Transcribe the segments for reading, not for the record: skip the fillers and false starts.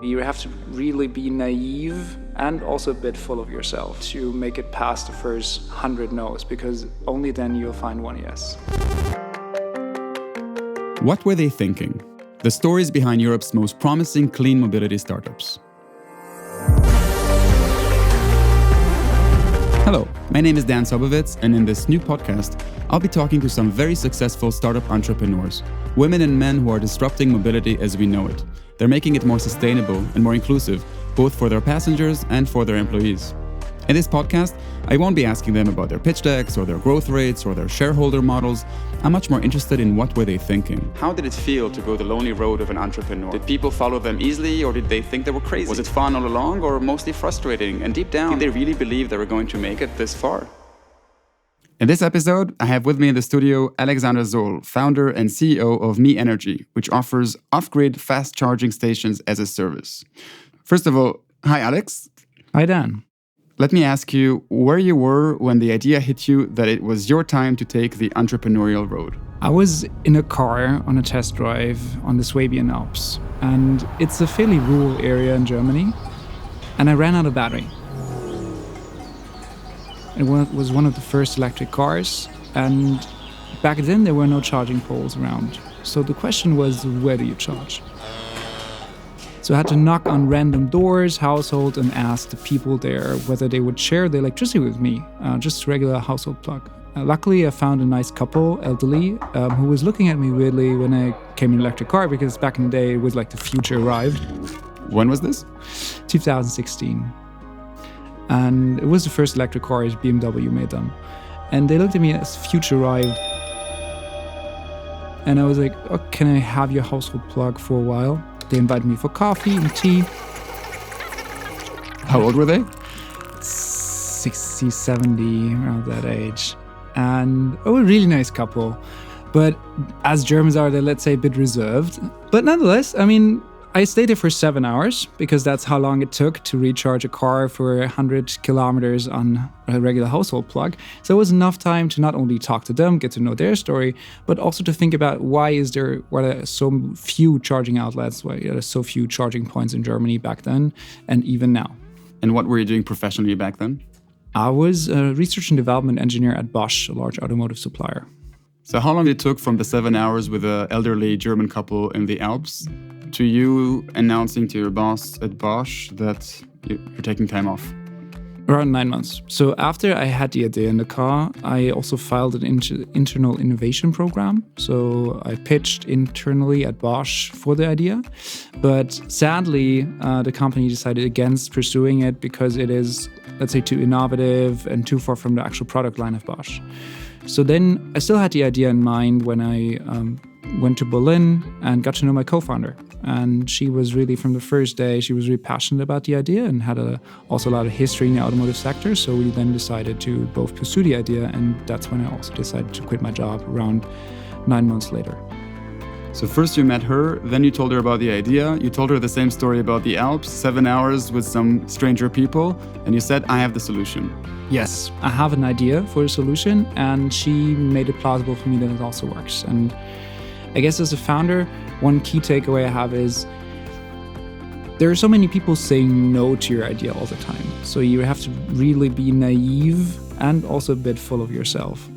You have to really be naive and also a bit full of yourself to make it past the first 100 no's, because only then you'll find one yes. What were they thinking? The stories behind Europe's most promising clean mobility startups. Hello, my name is Dan Sobowitz, and in this new podcast, I'll be talking to some very successful startup entrepreneurs, women and men who are disrupting mobility as we know it. They're making it more sustainable and more inclusive, both for their passengers and for their employees. In this podcast, I won't be asking them about their pitch decks or their growth rates or their shareholder models. I'm much more interested in what were they thinking. How did it feel to go the lonely road of an entrepreneur? Did people follow them easily, or did they think they were crazy? Was it fun all along, or mostly frustrating? And deep down, did they really believe they were going to make it this far? In this episode, I have with me in the studio Alexander Zoll, founder and CEO of Me Energy, which offers off-grid fast charging stations as a service. First of all, hi Alex. Hi Dan. Let me ask you where you were when the idea hit you that it was your time to take the entrepreneurial road. I was in a car on a test drive on the Swabian Alps, and it's a fairly rural area in Germany, and I ran out of battery. It was one of the first electric cars, and back then there were no charging poles around. So the question was, where do you charge? So I had to knock on random doors, household, and ask the people there whether they would share the electricity with me, just a regular household plug. Luckily, I found a nice couple, elderly, who was looking at me weirdly when I came in an electric car, because back in the day it was like the future arrived. When was this? 2016. And it was the first electric cars, BMW made them. And they looked at me as future arrived. And I was like, oh, can I have your household plug for a while? They invited me for coffee and tea. How old were they? 60, 70, around that age. And a really nice couple. But as Germans are, they're, let's say, a bit reserved. But nonetheless, I mean, I stayed there for 7 hours, because that's how long it took to recharge a car for 100 kilometers on a regular household plug. So it was enough time to not only talk to them, get to know their story, but also to think about why are there so few charging outlets, why are there so few charging points in Germany back then and even now. And what were you doing professionally back then? I was a research and development engineer at Bosch, a large automotive supplier. So how long did it took from the 7 hours with an elderly German couple in the Alps to you announcing to your boss at Bosch that you're taking time off? Around 9 months. So after I had the idea in the car, I also filed an internal innovation program. So I pitched internally at Bosch for the idea. But sadly, the company decided against pursuing it because it is, let's say, too innovative and too far from the actual product line of Bosch. So then I still had the idea in mind when I went to Berlin and got to know my co-founder. And she was really, from the first day, she was really passionate about the idea and had also a lot of history in the automotive sector. So we then decided to both pursue the idea, and that's when I also decided to quit my job around 9 months later. So first you met her, then you told her about the idea, you told her the same story about the Alps, 7 hours with some stranger people, and you said, I have the solution. Yes, I have an idea for a solution, and she made it plausible for me that it also works. And I guess as a founder, one key takeaway I have is there are so many people saying no to your idea all the time. So you have to really be naive and also a bit full of yourself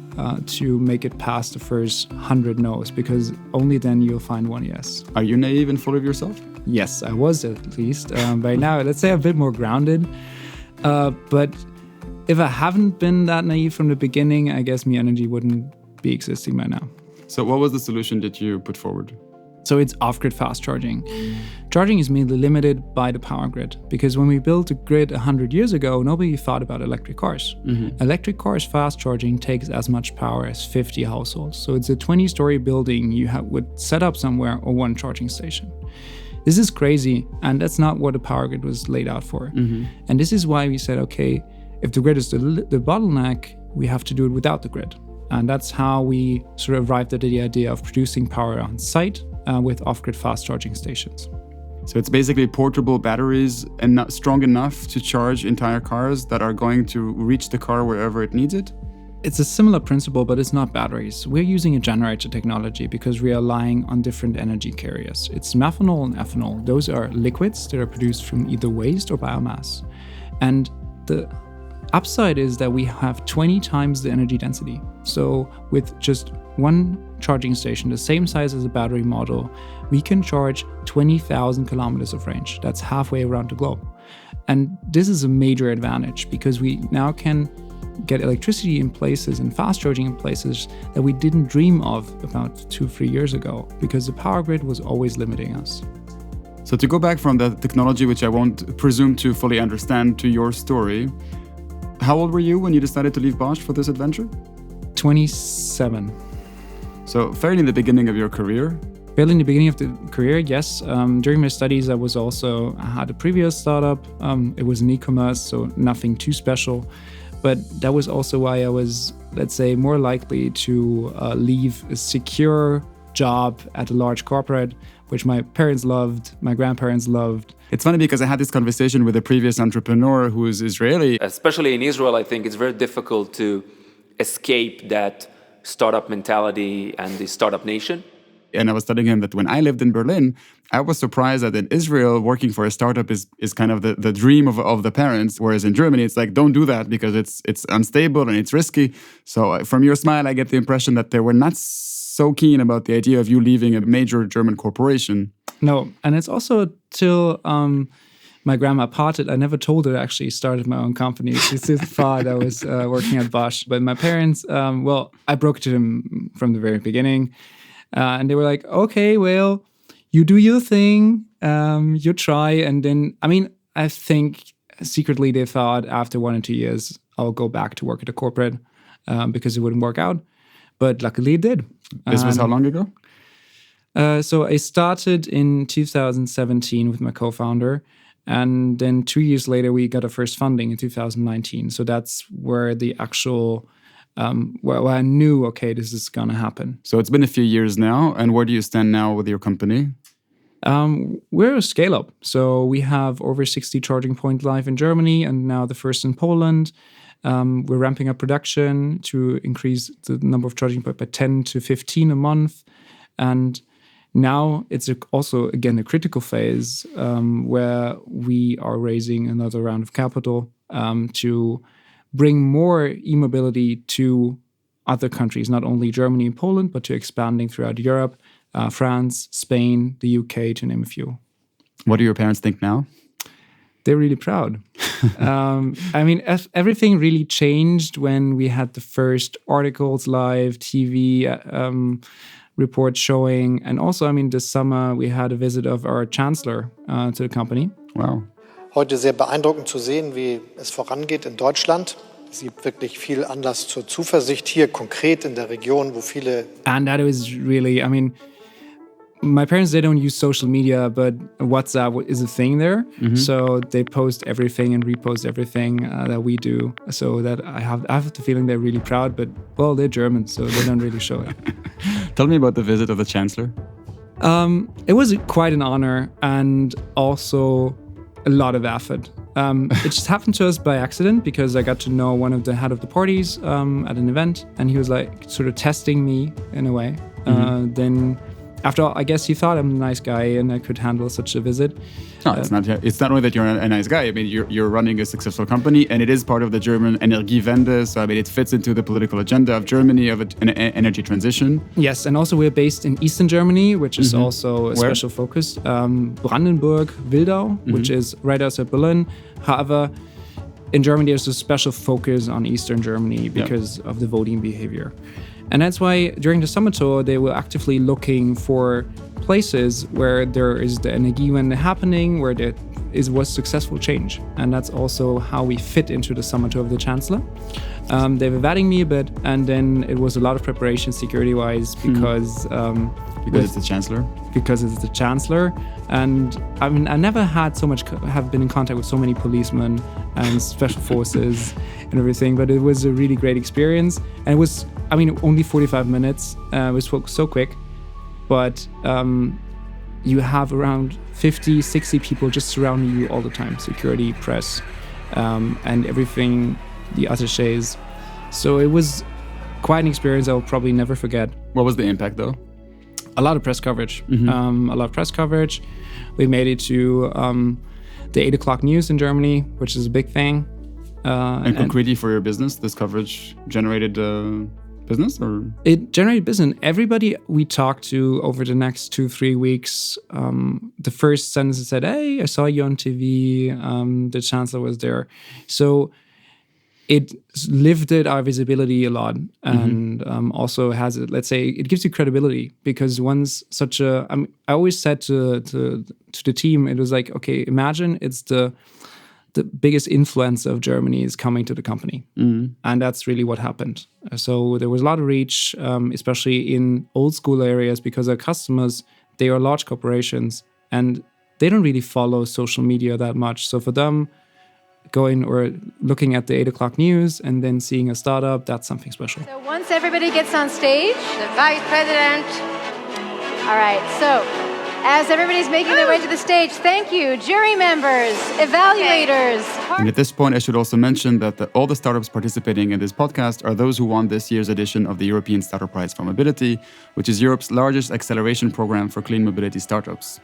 to make it past the first 100 no's, because only then you'll find one yes. Are you naive and full of yourself? Yes, I was at least. By now, let's say I'm a bit more grounded. But if I haven't been that naive from the beginning, I guess Me Energy wouldn't be existing by now. So what was the solution that you put forward? So it's off-grid fast charging. Charging is mainly limited by the power grid, because when we built the grid 100 years ago, nobody thought about electric cars. Mm-hmm. Electric cars fast charging takes as much power as 50 households. So it's a 20-story building you would set up somewhere, or one charging station. This is crazy, and that's not what the power grid was laid out for. Mm-hmm. And this is why we said, okay, if the grid is the bottleneck, we have to do it without the grid. And that's how we sort of arrived at the idea of producing power on site with off-grid fast charging stations. So it's basically portable batteries and not strong enough to charge entire cars that are going to reach the car wherever it needs it? It's a similar principle, but it's not batteries. We're using a generator technology because we are relying on different energy carriers. It's methanol and ethanol. Those are liquids that are produced from either waste or biomass. And the upside is that we have 20 times the energy density. So with just one charging station, the same size as a battery model, we can charge 20,000 kilometers of range. That's halfway around the globe. And this is a major advantage because we now can get electricity in places and fast charging in places that we didn't dream of about 2-3 years ago because the power grid was always limiting us. So to go back from the technology, which I won't presume to fully understand, to your story, how old were you when you decided to leave Bosch for this adventure? 27. So fairly in the beginning of your career? Fairly in the beginning of the career, yes. During my studies, I had a previous startup. It was an e-commerce, so nothing too special. But that was also why I was, let's say, more likely to leave a secure job at a large corporate, which my parents loved, my grandparents loved. It's funny because I had this conversation with a previous entrepreneur who is Israeli. Especially in Israel, I think it's very difficult to escape that startup mentality and the startup nation. And I was telling him that when I lived in Berlin, I was surprised that in Israel, working for a startup is kind of the dream of the parents. Whereas in Germany, it's like, don't do that because it's unstable and it's risky. So from your smile, I get the impression that they were not so keen about the idea of you leaving a major German corporation. No, and it's also till my grandma parted. I never told her I actually started my own company. She still thought I was working at Bosch. But my parents, I broke it to them from the very beginning. And they were like, okay, well, you do your thing, you try. And then, I think secretly they thought after 1 or 2 years, I'll go back to work at a corporate because it wouldn't work out. But luckily it did. This was how long ago? So I started in 2017 with my co-founder. And then 2 years later, we got our first funding in 2019. So that's where the actual... where I knew, okay, this is going to happen. So it's been a few years now. And where do you stand now with your company? We're a scale-up. So we have over 60 charging points live in Germany and now the first in Poland. We're ramping up production to increase the number of charging points by 10 to 15 a month. And now it's also, again, a critical phase where we are raising another round of capital to bring more e-mobility to other countries, not only Germany and Poland, but to expanding throughout Europe, France, Spain, the UK, to name a few. What do your parents think now? They're really proud. Everything really changed when we had the first articles live, TV reports showing. And also, this summer we had a visit of our chancellor to the company. Wow. Heute sehr beeindruckend zu sehen, wie es vorangeht in Deutschland. Es gibt wirklich viel Anlass zur Zuversicht hier, konkret in der Region, wo viele... And that was really, my parents, they don't use social media, but WhatsApp is a thing there. Mm-hmm. So they post everything and repost everything that we do. So that I have the feeling they're really proud, but, well, they're German, so they don't really show it. Tell me about the visit of the chancellor. It was quite an honor and also a lot of effort. It just happened to us by accident because I got to know one of the head of the parties at an event, and he was like sort of testing me in a way. Mm-hmm. Then after all, I guess he thought I'm a nice guy and I could handle such a visit. No, it's not only that you're a nice guy. You're running a successful company, and it is part of the German Energiewende. So it fits into the political agenda of Germany of an energy transition. Yes, and also we're based in Eastern Germany, which is also a special focus. Brandenburg, Wildau, which is right outside Berlin. However, in Germany, there's a special focus on Eastern Germany because of the voting behavior. And that's why during the summer tour, they were actively looking for places where there is the Energiewende happening, where there was successful change. And that's also how we fit into the summer tour of the Chancellor. They were vetting me a bit, and then it was a lot of preparation security-wise because... Because it's the Chancellor? Because it's the Chancellor. And I never had have been in contact with so many policemen and special forces and everything, but it was a really great experience. And it was, only 45 minutes. It was so quick. But you have around 50, 60 people just surrounding you all the time. Security, press, and everything, the attachés. So it was quite an experience I will probably never forget. What was the impact, though? A lot of press coverage. A lot of press coverage. We made it to the 8 o'clock news in Germany, which is a big thing. And concretely for your business, this coverage generated business, or? It generated business. Everybody we talked to over the next 2-3 weeks, the first sentence said, "Hey, I saw you on TV. The chancellor was there." So it lifted our visibility a lot, and also has, let's say, it gives you credibility, because once such a, I always said to the team, it was like, okay, imagine it's the biggest influencer of Germany is coming to the company. And that's really what happened. So there was a lot of reach, especially in old school areas, because our customers, they are large corporations and they don't really follow social media that much. So for them, going or looking at the 8 o'clock news and then seeing a startup, that's something special. So once everybody gets on stage, the vice president. All right, so as everybody's making their way to the stage, thank you, jury members, evaluators. And at this point, I should also mention that all the startups participating in this podcast are those who won this year's edition of the European Startup Prize for Mobility, which is Europe's largest acceleration program for clean mobility startups.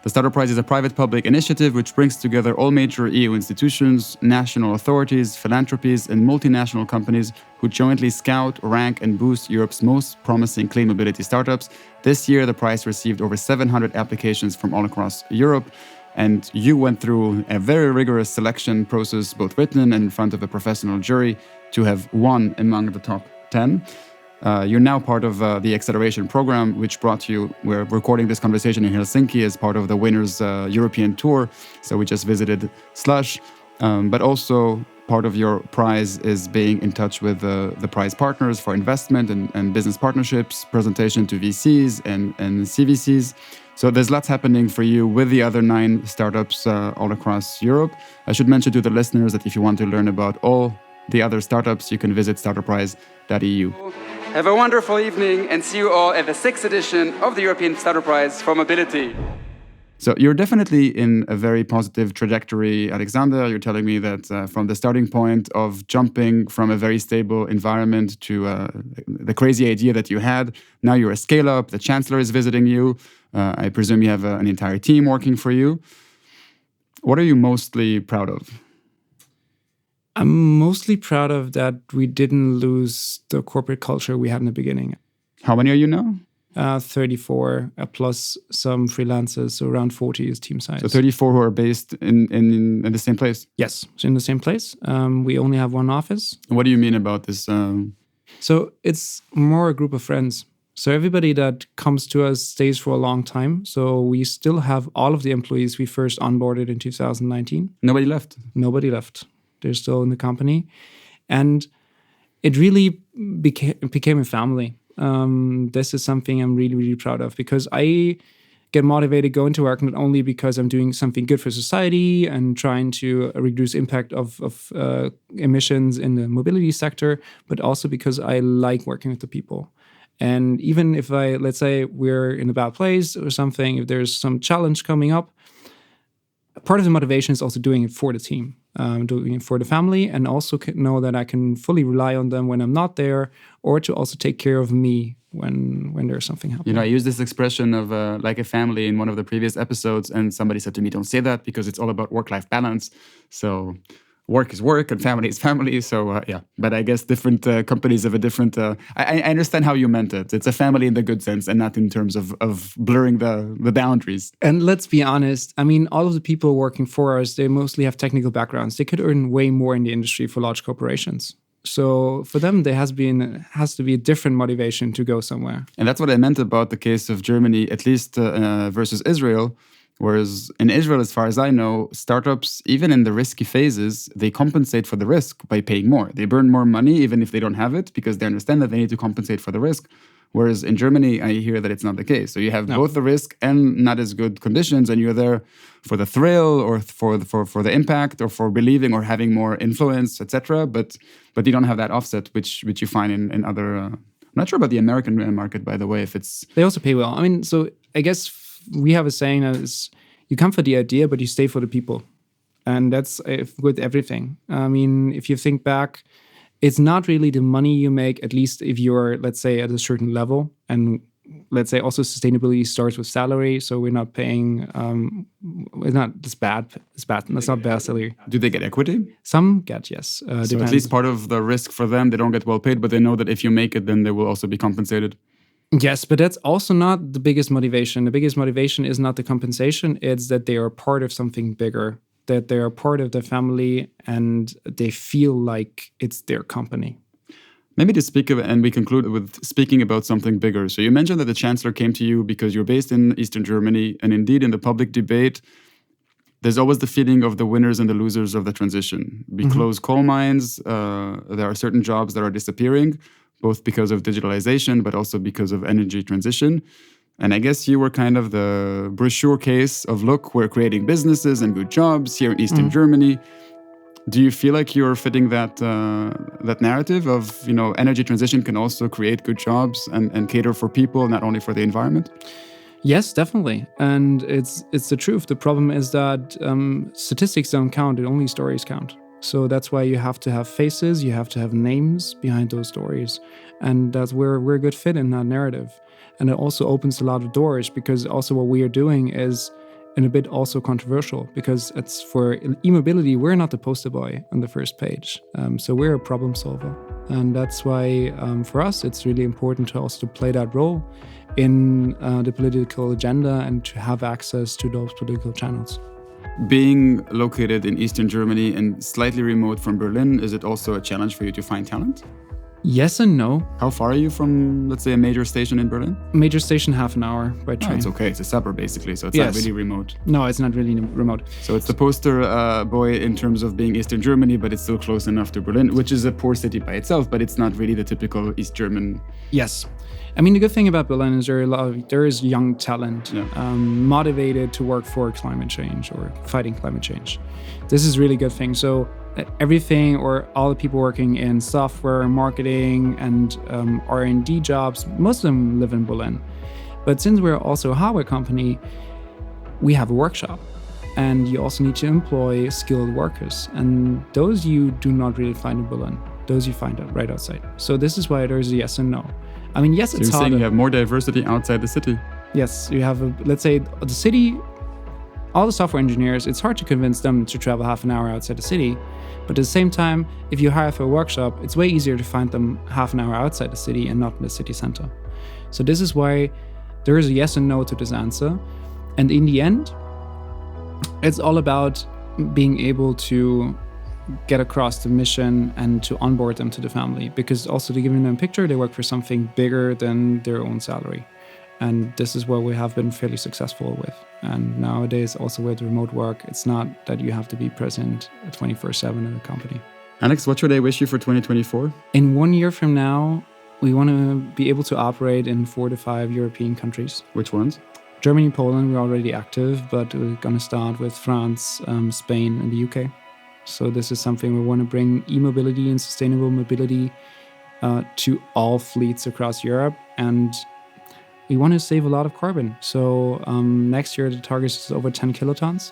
The Startup Prize is a private-public initiative which brings together all major EU institutions, national authorities, philanthropies, and multinational companies who jointly scout, rank, and boost Europe's most promising clean mobility startups. This year, the prize received over 700 applications from all across Europe, and you went through a very rigorous selection process, both written and in front of a professional jury, to have won among the top 10. You're now part of the Acceleration Program, which brought you, we're recording this conversation in Helsinki as part of the Winners European Tour. So we just visited Slush. But also part of your prize is being in touch with the prize partners for investment and business partnerships, presentation to VCs and CVCs. So there's lots happening for you with the other 9 startups all across Europe. I should mention to the listeners that if you want to learn about all the other startups, you can visit startupprize.eu. Have a wonderful evening and see you all at the 6th edition of the European Startup Prize for Mobility. So you're definitely in a very positive trajectory, Alexander. You're telling me that from the starting point of jumping from a very stable environment to the crazy idea that you had, now you're a scale-up, the chancellor is visiting you. I presume you have an entire team working for you. What are you mostly proud of? I'm mostly proud of that we didn't lose the corporate culture we had in the beginning. How many are you now? 34 plus some freelancers, so around 40 is team size. So 34 who are based in the same place? Yes, so in the same place. We only have one office. What do you mean about this? So it's more a group of friends. So everybody that comes to us stays for a long time. So we still have all of the employees we first onboarded in 2019. Nobody left? Nobody left. They're still in the company. And it really became a family. This is something I'm really, really proud of, because I get motivated going to work not only because I'm doing something good for society and trying to reduce impact of emissions in the mobility sector, but also because I like working with the people. And even if let's say we're in a bad place or something, if there's some challenge coming up, part of the motivation is also doing it for the team, doing it for the family, and also know that I can fully rely on them when I'm not there, or to also take care of me when there's something happening. You know, I used this expression of like a family in one of the previous episodes, and somebody said to me, don't say that because it's all about work-life balance. So work is work and family is family. So yeah, but I guess different companies have a different, I understand how you meant it. It's a family in the good sense and not in terms of blurring the boundaries. And let's be honest, I mean, all of the people working for us, they mostly have technical backgrounds. They could earn way more in the industry for large corporations. So for them, there has to be a different motivation to go somewhere. And that's what I meant about the case of Germany, at least versus Israel. Whereas in Israel, as far as I know, startups, even in the risky phases, they compensate for the risk by paying more. They burn more money even if they don't have it, because they understand that they need to compensate for the risk. Whereas in Germany, I hear that it's not the case. So you have both the risk and not as good conditions, and you're there for the thrill or for the impact or for believing or having more influence, etc. But you don't have that offset, which you find in other. I'm not sure about the American market, by the way. If it's they also pay well. I mean, so I guess we have a saying that is, you come for the idea, but you stay for the people. And that's with everything. I mean, if you think back, it's not really the money you make, at least if you're, let's say, at a certain level. And let's say also sustainability starts with salary. So we're not paying, it's not this bad. That's not bad salary. Do they get equity? Some get, yes. So Depends. at least part of the risk for them, they don't get well paid, but they know that if you make it, then they will also be compensated. Yes, but that's also not the biggest motivation. The biggest motivation is not the compensation. It's that they are part of something bigger, that they are part of the family and they feel like it's their company. Maybe to speak of, and we conclude with speaking about something bigger. So you mentioned that the chancellor came to you because you're based in Eastern Germany, and indeed in the public debate, there's always the feeling of the winners and the losers of the transition. We close coal mines, there are certain jobs that are disappearing, both because of digitalization, but also because of energy transition. And I guess you were kind of the brochure case of, look, we're creating businesses and good jobs here in Eastern Germany. Do you feel like you're fitting that that narrative of, energy transition can also create good jobs and cater for people, not only for the environment? Yes, definitely. And it's the truth. The problem is that statistics don't count. Only stories count. So that's why you have to have faces, you have to have names behind those stories. And that's where we're a good fit in that narrative. And it also opens a lot of doors, because also what we are doing is in a bit also controversial, because it's for e-mobility, we're not the poster boy on the first page. So we're a problem solver. And that's why for us, it's really important to also play that role in the political agenda and to have access to those political channels. Being located in Eastern Germany and slightly remote from Berlin, is it also a challenge for you to find talent? Yes and no. How far are you from, let's say, a major station in Berlin? Major station, half an hour by train. Oh, it's okay. It's a suburb, basically, so it's Yes. not really remote. No, it's not really remote. So it's the poster boy in terms of being Eastern Germany, but it's still close enough to Berlin, which is a poor city by itself, but it's not really the typical East German. Yes. I mean, the good thing about Berlin is there is young talent, motivated to work for climate change or fighting climate change. This is really good thing. So everything, or all the people working in software, marketing, and R&D jobs, most of them live in Berlin. But since we're also a hardware company, we have a workshop. And you also need to employ skilled workers. And those you do not really find in Berlin. Those you find right outside. So this is why there's a yes and no. I mean, yes, it's you're harder. saying you have more diversity outside the city? Yes, you have, let's say, the city, all the software engineers, it's hard to convince them to travel half an hour outside the city. But at the same time, if you hire for a workshop, it's way easier to find them half an hour outside the city and not in the city center. So this is why there is a yes and no to this answer. And in the end, it's all about being able to get across the mission and to onboard them to the family, because also to give them a picture, they work for something bigger than their own salary. And this is what we have been fairly successful with. And nowadays, also with remote work, it's not that you have to be present 24/7 in a company. Alex, what should I wish you for 2024? In 1 year from now, we want to be able to operate in 4 to 5 European countries. Which ones? Germany, Poland, we're already active, but we're going to start with France, Spain, and the UK. So this is something we want to bring e-mobility and sustainable mobility to all fleets across Europe. And we want to save a lot of carbon. So next year, the target is over 10 kilotons.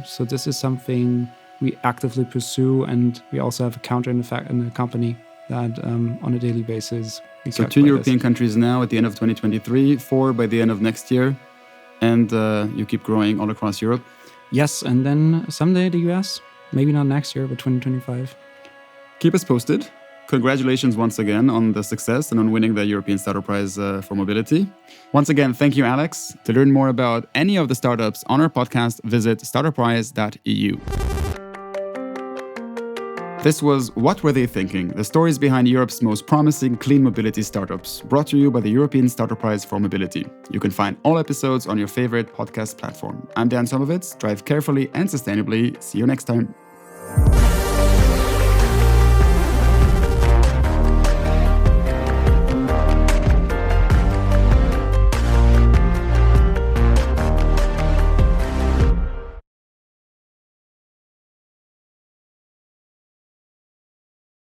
So this is something we actively pursue. And we also have a counter in the company that on a daily basis. So 2 European countries now at the end of 2023, 4 by the end of next year. And you keep growing all across Europe. Yes, and then someday the US. Maybe not next year, but 2025. Keep us posted. Congratulations once again on the success and on winning the European Startup Prize for Mobility. Once again, thank you, Alex. To learn more about any of the startups on our podcast, visit startupprize.eu. This was What Were They Thinking? The stories behind Europe's most promising clean mobility startups, brought to you by the European Startup Prize for Mobility. You can find all episodes on your favorite podcast platform. I'm Dan Somovitz. Drive carefully and sustainably. See you next time.